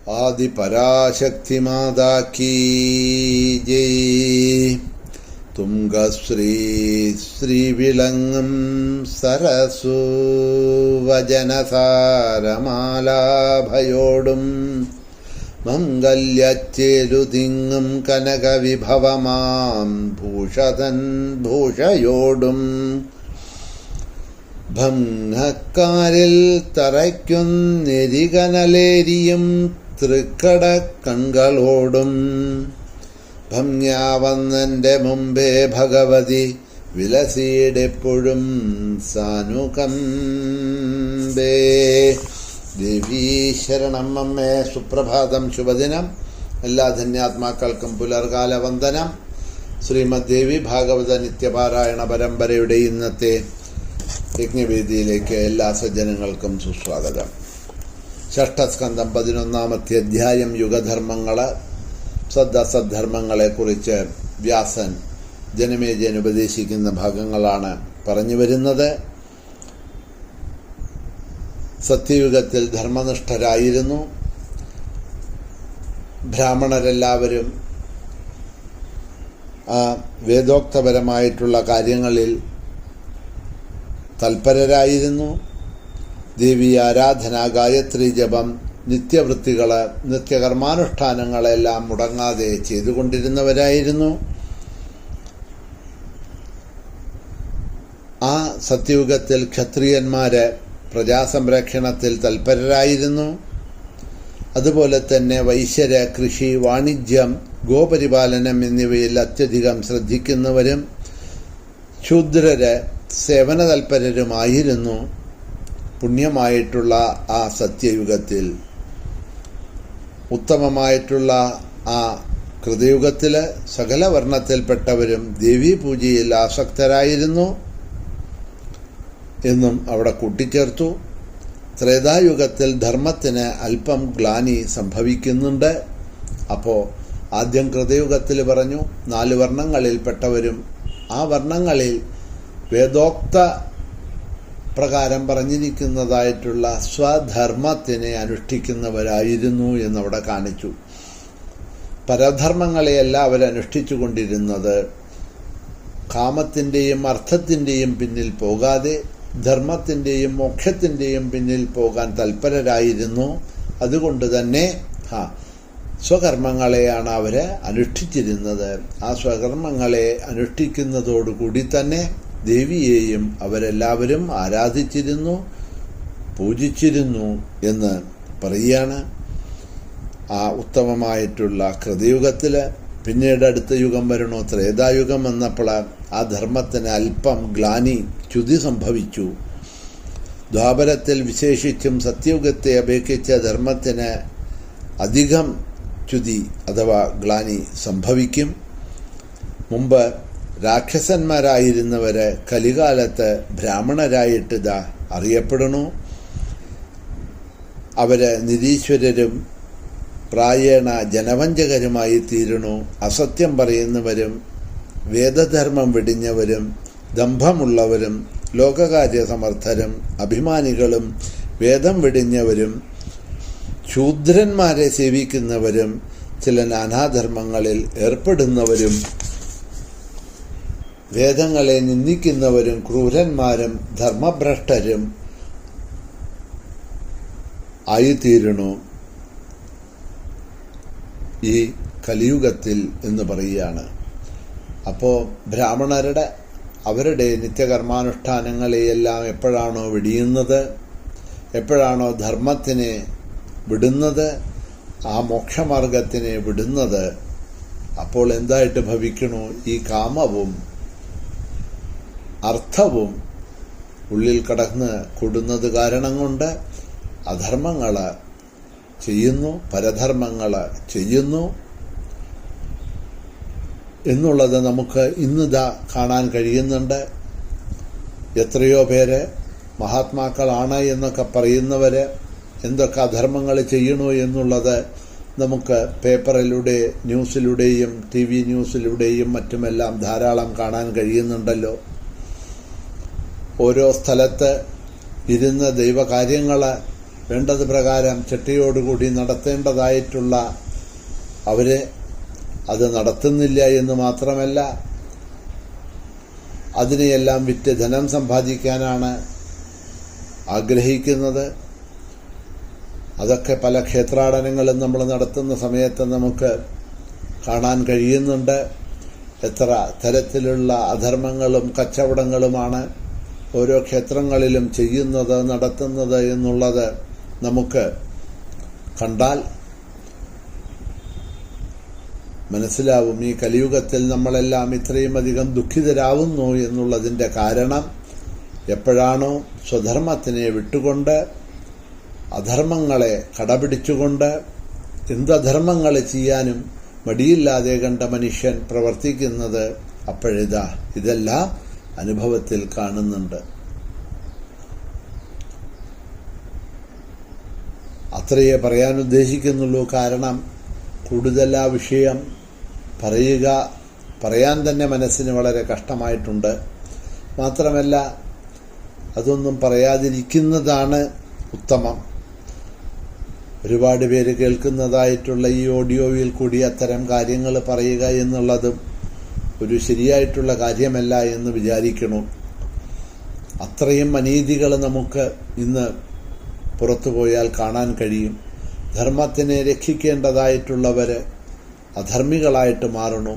आदि पराशक्ति माता की जय। तुंगश्री श्रीविलंगम सरसु वजनसारमालाभयोडुम मंगल्यच्चेरुतिंगम कनकविभवमां भूषदन् भूषयोडुम ഭംഗക്കാരിൽ തറയ്ക്കുന്നെരികനലേരിയും തൃക്കട കൺകളോടും ഭംഗ്യാവന്നെൻ്റെ മുമ്പേ ഭഗവതി വിലസിയിടെപ്പോഴും സാനുകമ്പേ. ദേവീ ശരണം അമ്മേ. സുപ്രഭാതം, ശുഭദിനം. എല്ലാ ധന്യാത്മാക്കൾക്കും പുലർകാല വന്ദനം. ശ്രീമദ് ദേവി ഭാഗവത നിത്യപാരായണ പരമ്പരയുടെ ഇന്നത്തെ യജ്ഞവേദിയിലേക്ക് എല്ലാ സജ്ജനങ്ങൾക്കും സുസ്വാഗതം. ഷഷ്ഠസ്കന്ധം 11-ാമത്തെ അധ്യായം യുഗധർമ്മങ്ങള്, സദ്ധർമ്മങ്ങളെക്കുറിച്ച് വ്യാസൻ ജനമേജയൻ ഉപദേശിക്കുന്ന ഭാഗങ്ങളാണ് പറഞ്ഞു വരുന്നത്. സത്യയുഗത്തിൽ ധർമ്മനിഷ്ഠരായിരുന്നു ബ്രാഹ്മണരെല്ലാവരും. വേദോക്തപരമായിട്ടുള്ള കാര്യങ്ങളിൽ തൽപരരായിരുന്നു. ദേവി ആരാധന, ഗായത്രി ജപം, നിത്യവൃത്തികള്, നിത്യകർമാനുഷ്ഠാനങ്ങളെല്ലാം മുടങ്ങാതെ ചെയ്തുകൊണ്ടിരുന്നവരായിരുന്നു. ആ സത്യയുഗത്തിൽ ക്ഷത്രിയന്മാര് പ്രജാസംരക്ഷണത്തിൽ തൽപരരായിരുന്നു. അതുപോലെ തന്നെ വൈശ്യര് കൃഷി, വാണിജ്യം, ഗോപരിപാലനം എന്നിവയിൽ അത്യധികം ശ്രദ്ധിക്കുന്നവരും ശൂദ്രര് സേവന തൽപരരുമായിരുന്നു. പുണ്യമായിട്ടുള്ള ആ സത്യയുഗത്തിൽ, ഉത്തമമായിട്ടുള്ള ആ കൃതയുഗത്തില് സകല വർണ്ണത്തിൽപ്പെട്ടവരും ദേവീപൂജയിൽ ആസക്തരായിരുന്നു എന്നും അവിടെ കൂട്ടിച്ചേർത്തു. ത്രേതായുഗത്തിൽ ധർമ്മത്തിന് അല്പം ഗ്ലാനി സംഭവിക്കുന്നുണ്ട്. അപ്പോൾ ആദ്യം കൃതയുഗത്തിൽ പറഞ്ഞു 4 വർണ്ണങ്ങളിൽപ്പെട്ടവരും ആ വർണ്ണങ്ങളിൽ വേദോക്ത പ്രകാരം പറഞ്ഞിരിക്കുന്നതായിട്ടുള്ള സ്വധർമ്മത്തിനെ അനുഷ്ഠിക്കുന്നവരായിരുന്നു എന്നവിടെ കാണിച്ചു. പരധർമ്മങ്ങളെയല്ല അവരനുഷ്ഠിച്ചു കൊണ്ടിരുന്നത്. കാമത്തിൻ്റെയും അർത്ഥത്തിൻ്റെയും പിന്നിൽ പോകാതെ ധർമ്മത്തിൻ്റെയും മോക്ഷത്തിൻ്റെയും പിന്നിൽ പോകാൻ തൽപരരായിരുന്നു. അതുകൊണ്ട് തന്നെ സ്വകർമ്മങ്ങളെയാണ് അവർ അനുഷ്ഠിച്ചിരുന്നത്. ആ സ്വകർമ്മങ്ങളെ അനുഷ്ഠിക്കുന്നതോടുകൂടി തന്നെ ദേവിയെയും അവരെല്ലാവരും ആരാധിച്ചിരുന്നു, പൂജിച്ചിരുന്നു എന്ന് പറയുകയാണ്. ആ ഉത്തമമായിട്ടുള്ള കൃതയുഗത്തിൽ. പിന്നീട് അടുത്ത യുഗം വരണോ, ത്രേതായുഗം വന്നപ്പോൾ ആ ധർമ്മത്തിന് അല്പം ഗ്ലാനി, ച്യുതി സംഭവിച്ചു. ദ്വാപരത്തിൽ വിശേഷിച്ചും സത്യയുഗത്തെ അപേക്ഷിച്ച ധർമ്മത്തിന് അധികം ച്യുതി അഥവാ ഗ്ലാനി സംഭവിക്കും. മുമ്പ് രാക്ഷസന്മാരായിരുന്നവര് കലികാലത്ത് ബ്രാഹ്മണരായിട്ട് അറിയപ്പെടുന്നു. അവര് നിരീശ്വരരും പ്രായേണ ജനവഞ്ചകരുമായി തീരണു. അസത്യം പറയുന്നവരും വേദധർമ്മം വെടിഞ്ഞവരും ദംഭമുള്ളവരും ലോകകാര്യസമർത്ഥരും അഭിമാനികളും വേദം വെടിഞ്ഞവരും ശൂദ്രന്മാരെ സേവിക്കുന്നവരും ചില നാനാധർമ്മങ്ങളിൽ ഏർപ്പെടുന്നവരും വേദങ്ങളെ നിന്ദിക്കുന്നവരും ക്രൂരന്മാരും ധർമ്മഭ്രഷ്ടരും ആയിത്തീരണു ഈ കലിയുഗത്തിൽ എന്ന് പറയുകയാണ്. അപ്പോൾ ബ്രാഹ്മണരുടെ അവരുടെ നിത്യകർമാനുഷ്ഠാനങ്ങളെയെല്ലാം എപ്പോഴാണോ വെടിയുന്നത്, എപ്പോഴാണോ ധർമ്മത്തിനെ വിടുന്നത്, ആ മോക്ഷമാർഗത്തിനെ വിടുന്നത്, അപ്പോൾ എന്തായിട്ട് ഭവിക്കണു? ഈ കാമവും അർത്ഥവും ഉള്ളിൽ കടന്ന് കൂടുന്നത് കാരണം കൊണ്ട് അധർമ്മങ്ങൾ ചെയ്യുന്നു, പരധർമ്മങ്ങൾ ചെയ്യുന്നു എന്നുള്ളത് നമുക്ക് ഇന്നിതാ കാണാൻ കഴിയുന്നുണ്ട്. എത്രയോ പേര് മഹാത്മാക്കളാണ് എന്നൊക്കെ പറയുന്നവർ എന്തൊക്കെ അധർമ്മങ്ങൾ ചെയ്യണോ എന്നുള്ളത് നമുക്ക് പേപ്പറിലൂടെ, ന്യൂസിലൂടെയും TV ന്യൂസിലൂടെയും മറ്റുമെല്ലാം ധാരാളം കാണാൻ കഴിയുന്നുണ്ടല്ലോ. ഓരോ സ്ഥലത്ത് ഇരുന്ന് ദൈവകാര്യങ്ങൾ വേണ്ടത് പ്രകാരം ചിട്ടയോടുകൂടി നടത്തേണ്ടതായിട്ടുള്ള അവര് അത് നടത്തുന്നില്ല എന്ന് മാത്രമല്ല, അതിനെയെല്ലാം വിറ്റ് ധനം സമ്പാദിക്കാനാണ് ആഗ്രഹിക്കുന്നത്. അതൊക്കെ പല ക്ഷേത്രാടനങ്ങളും നമ്മൾ നടത്തുന്ന സമയത്ത് നമുക്ക് കാണാൻ കഴിയുന്നുണ്ട്. എത്ര തരത്തിലുള്ള അധർമ്മങ്ങളും കച്ചവടങ്ങളുമാണ് ഓരോ ക്ഷേത്രങ്ങളിലും ചെയ്യുന്നത്, നടത്തുന്നത് എന്നുള്ളത് നമുക്ക് കണ്ടാൽ മനസ്സിലാവും. ഈ കലിയുഗത്തിൽ നമ്മളെല്ലാം ഇത്രയും അധികം ദുഃഖിതരാവുന്നു എന്നുള്ളതിൻ്റെ കാരണം എപ്പോഴാണോ സ്വധർമ്മത്തിനെ വിട്ടുകൊണ്ട് അധർമ്മങ്ങളെ കടപിടിച്ചുകൊണ്ട് എന്തധർമ്മങ്ങൾ ചെയ്യാനും മടിയില്ലാതെ കണ്ട മനുഷ്യൻ പ്രവർത്തിക്കുന്നത്, ഇതെല്ലാം അനുഭവത്തിൽ കാണുന്നുണ്ട്. അത്രയേ പറയാൻ ഉദ്ദേശിക്കുന്നുള്ളൂ. കാരണം കൂടുതൽ ആ വിഷയം പറയാൻ തന്നെ മനസ്സിന് വളരെ കഷ്ടമായിട്ടുണ്ട്. മാത്രമല്ല, അതൊന്നും പറയാതിരിക്കുന്നതാണ് ഉത്തമം. ഒരുപാട് പേര് കേൾക്കുന്നതായിട്ടുള്ള ഈ ഓഡിയോയിൽ കൂടി അത്തരം കാര്യങ്ങൾ പറയുക എന്നുള്ളതും ഒരു ശരിയായിട്ടുള്ള കാര്യമല്ല എന്ന് വിചാരിക്കണം. അത്രയും അനീതികൾ നമുക്ക് ഇന്ന് പുറത്തു പോയാൽ കാണാൻ കഴിയും. ധർമ്മത്തിനെ രക്ഷിക്കേണ്ടതായിട്ടുള്ളവര് അധർമ്മികളായിട്ട് മാറണു.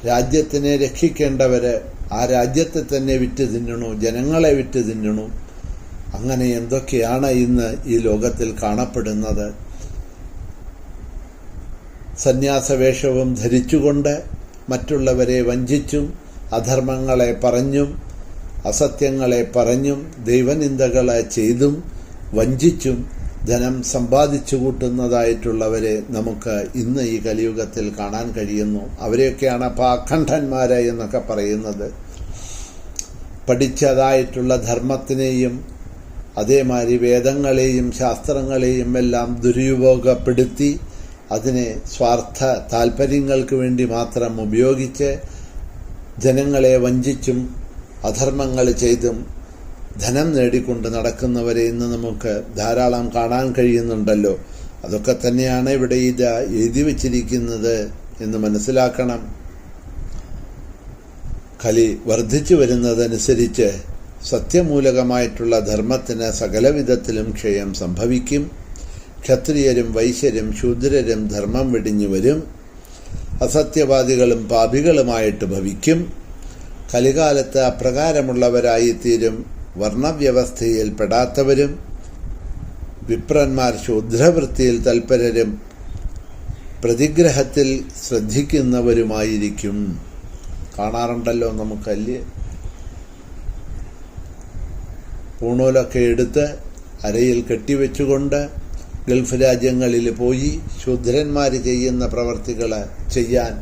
രാജ്യത്തിനെ രക്ഷിക്കേണ്ടവര് ആ രാജ്യത്തെ തന്നെ വിറ്റ് തിന്നണു, ജനങ്ങളെ വിറ്റ് തിന്നണു. അങ്ങനെ എന്തൊക്കെയാണ് ഇന്ന് ഈ ലോകത്തിൽ കാണപ്പെടുന്നത്. സന്യാസവേഷവും ധരിച്ചുകൊണ്ട് മറ്റുള്ളവരെ വഞ്ചിച്ചും അധർമ്മങ്ങളെ പറഞ്ഞും അസത്യങ്ങളെ പറഞ്ഞും ദൈവനിന്ദകളെ ചെയ്തും വഞ്ചിച്ചും ധനം സമ്പാദിച്ചു കൂട്ടുന്നതായിട്ടുള്ളവരെ നമുക്ക് ഇന്ന് ഈ കലിയുഗത്തിൽ കാണാൻ കഴിയുന്നു. അവരെയൊക്കെയാണ് പാഖണ്ഡന്മാര് എന്നൊക്കെ പറയുന്നത്. പഠിച്ചതായിട്ടുള്ള ധർമ്മത്തിനെയും അതേമാതിരി വേദങ്ങളെയും ശാസ്ത്രങ്ങളെയും എല്ലാം ദുരുപയോഗപ്പെടുത്തി അതിനെ സ്വാർത്ഥ താൽപര്യങ്ങൾക്ക് വേണ്ടി മാത്രം ഉപയോഗിച്ച് ജനങ്ങളെ വഞ്ചിച്ചും അധർമ്മങ്ങൾ ചെയ്തും ധനം നേടിക്കൊണ്ട് നടക്കുന്നവരെ ഇന്ന് നമുക്ക് ധാരാളം കാണാൻ കഴിയുന്നുണ്ടല്ലോ. അതൊക്കെ തന്നെയാണ് ഇവിടെ ഇത് എഴുതി വച്ചിരിക്കുന്നത് എന്ന് മനസ്സിലാക്കണം. കലി വർദ്ധിച്ചു വരുന്നതനുസരിച്ച് സത്യമൂലകമായിട്ടുള്ള ധർമ്മത്തിന് സകലവിധത്തിലും ക്ഷയം സംഭവിക്കും. ക്ഷത്രിയരും വൈശ്യരും ശൂദ്രരും ധർമ്മം വെടിഞ്ഞു വരും. അസത്യവാദികളും പാപികളുമായിട്ട് ഭവിക്കും. കലികാലത്ത് അപ്രകാരമുള്ളവരായിത്തീരും വർണ്ണവ്യവസ്ഥയിൽ പെടാത്തവരും വിപ്രന്മാർ ശൂദ്രവൃത്തിയിൽ തൽപരരും പ്രതിഗ്രഹത്തിൽ ശ്രദ്ധിക്കുന്നവരുമായിരിക്കും. കാണാറുണ്ടല്ലോ നമുക്കല്ലേ. പൂണൂലൊക്കെ എടുത്ത് അരയിൽ കെട്ടിവെച്ചുകൊണ്ട് ഗൾഫ് രാജ്യങ്ങളിൽ പോയി ശൂദ്രന്മാർ ചെയ്യുന്ന പ്രവർത്തികൾ ചെയ്യാൻ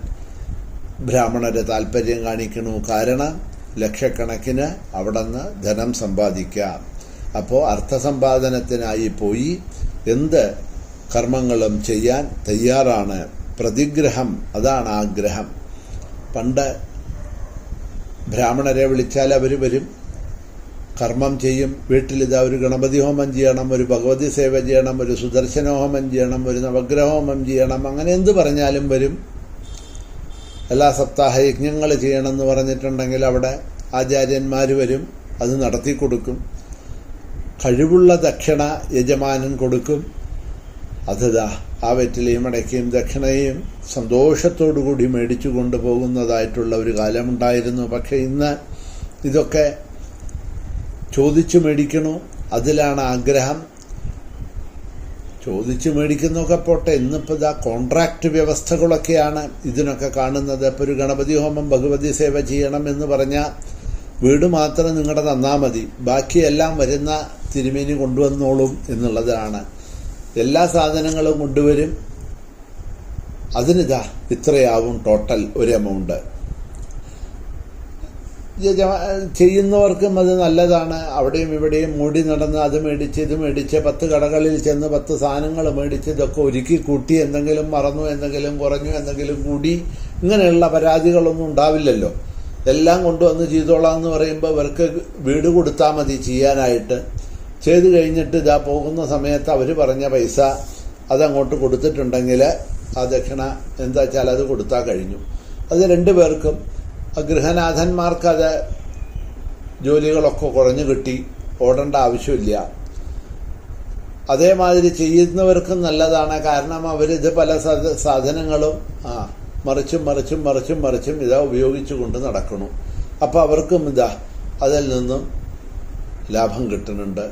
ബ്രാഹ്മണരെ താല്പര്യം കാണിക്കണു. കാരണം ലക്ഷക്കണക്കിന് അവിടെ നിന്ന് ധനം സമ്പാദിക്കാം. അപ്പോൾ അർത്ഥസമ്പാദനത്തിനായി പോയി എന്ത് കർമ്മങ്ങളും ചെയ്യാൻ തയ്യാറാണ്. പ്രതിഗ്രഹം, അതാണ് ആഗ്രഹം. പണ്ട് ബ്രാഹ്മണരെ വിളിച്ചാൽ അവർ വരും, കർമ്മം ചെയ്യും. വീട്ടിലിതാ ഒരു ഗണപതി ഹോമം ചെയ്യണം, ഒരു ഭഗവതി സേവ ചെയ്യണം, ഒരു സുദർശന ഹോമം ചെയ്യണം, ഒരു നവഗ്രഹ ഹോമം ചെയ്യണം, അങ്ങനെ എന്ത് പറഞ്ഞാലും വരും. എല്ലാ സപ്താഹ യജ്ഞങ്ങൾ ചെയ്യണമെന്ന് പറഞ്ഞിട്ടുണ്ടെങ്കിൽ അവിടെ ആചാര്യന്മാർ വരും, അത് നടത്തി കൊടുക്കും. കഴിവുള്ള ദക്ഷിണ യജമാനൻ കൊടുക്കും. അതിതാ ആ വെറ്റിലയും അടയ്ക്കയും ദക്ഷിണയും സന്തോഷത്തോടുകൂടി മേടിച്ചു കൊണ്ടുപോകുന്നതായിട്ടുള്ള ഒരു കാലമുണ്ടായിരുന്നു. പക്ഷെ ഇന്ന് ഇതൊക്കെ ചോദിച്ചു മേടിക്കണു, അതിലാണ് ആഗ്രഹം. ചോദിച്ചു മേടിക്കുന്നൊക്കെ പോട്ടെ, ഇന്നിപ്പോൾ ഇതാ കോൺട്രാക്ട് വ്യവസ്ഥകളൊക്കെയാണ് ഇതിനൊക്കെ കാണുന്നത്. ഇപ്പോൾ ഒരു ഗണപതി ഹോമം ഭഗവതി സേവ ചെയ്യണം എന്ന് പറഞ്ഞാൽ വീട് മാത്രം നിങ്ങളുടെ തന്നാൽ മതി, ബാക്കിയെല്ലാം വരുന്ന തിരുമേനി കൊണ്ടുവന്നോളും എന്നുള്ളതാണ്. എല്ലാ സാധനങ്ങളും കൊണ്ടുവരും, അതിനിതാ ഇത്രയാവും ടോട്ടൽ ഒരു എമൗണ്ട്. ചെയ്യുന്നവർക്കും അത് നല്ലതാണ്. അവിടെയും ഇവിടെയും മൂടി നടന്ന് അത് മേടിച്ച് ഇത് മേടിച്ച് 10 കടകളിൽ ചെന്ന് 10 സാധനങ്ങൾ മേടിച്ച് ഇതൊക്കെ ഒരുക്കി കൂട്ടി എന്തെങ്കിലും മറന്നു, എന്തെങ്കിലും കുറഞ്ഞു, എന്തെങ്കിലും കൂടി, ഇങ്ങനെയുള്ള പരാതികളൊന്നും ഉണ്ടാവില്ലല്ലോ. എല്ലാം കൊണ്ടുവന്ന് ചെയ്തോളാം എന്ന് പറയുമ്പോൾ ഇവർക്ക് വീട് കൊടുത്താൽ മതി ചെയ്യാനായിട്ട്. ചെയ്ത് കഴിഞ്ഞിട്ട് ഇതാ പോകുന്ന സമയത്ത് അവർ പറഞ്ഞ പൈസ അതങ്ങോട്ട് കൊടുത്തിട്ടുണ്ടെങ്കിൽ ആ ദക്ഷിണ എന്താ വെച്ചാൽ അത് കൊടുത്താൽ കഴിഞ്ഞു. അത് രണ്ടുപേർക്കും ഗൃഹനാഥന്മാർക്കത് ജോലികളൊക്കെ കുറഞ്ഞു കിട്ടി, ഓടേണ്ട ആവശ്യമില്ല. അതേമാതിരി ചെയ്യുന്നവർക്കും നല്ലതാണ്. കാരണം അവരിത് പല സാധനങ്ങളും മറിച്ചും ഇതാ ഉപയോഗിച്ചു കൊണ്ട് നടക്കണം. അപ്പം അവർക്കും ഇതാ അതിൽ നിന്നും ലാഭം കിട്ടുന്നുണ്ട്.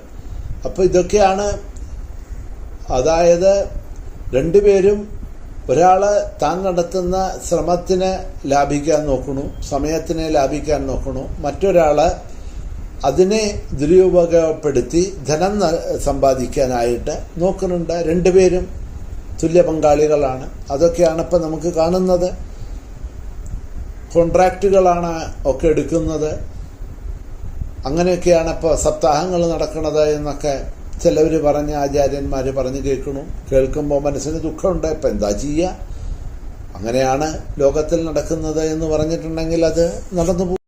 അപ്പം ഇതൊക്കെയാണ്, അതായത് രണ്ടുപേരും ഒരാൾ താൻ നടത്തുന്ന ശ്രമത്തിന് ലാഭിക്കാൻ നോക്കണു, സമയത്തിനെ ലാഭിക്കാൻ നോക്കണു, മറ്റൊരാൾ അതിനെ ദുരുപയോഗപ്പെടുത്തി ധനം സമ്പാദിക്കാനായിട്ട് നോക്കുന്നുണ്ട്. രണ്ടുപേരും തുല്യ പങ്കാളികളാണ്. അതൊക്കെയാണ് ഇപ്പം നമുക്ക് കാണുന്നത്. കോൺട്രാക്റ്റുകളാണ് ഒക്കെ എടുക്കുന്നത്. അങ്ങനെയൊക്കെയാണ് ഇപ്പോൾ സപ്താഹങ്ങൾ നടക്കുന്നത് എന്നൊക്കെ ചിലവർ പറഞ്ഞ് ആചാര്യന്മാർ പറഞ്ഞു കേൾക്കുമ്പോൾ മനസ്സിന് ദുഃഖമുണ്ട്. ഇപ്പം എന്താ ചെയ്യുക? അങ്ങനെയാണ് ലോകത്തിൽ നടക്കുന്നത് എന്ന് പറഞ്ഞിട്ടുണ്ടെങ്കിൽ അത് നടന്നു പോകും.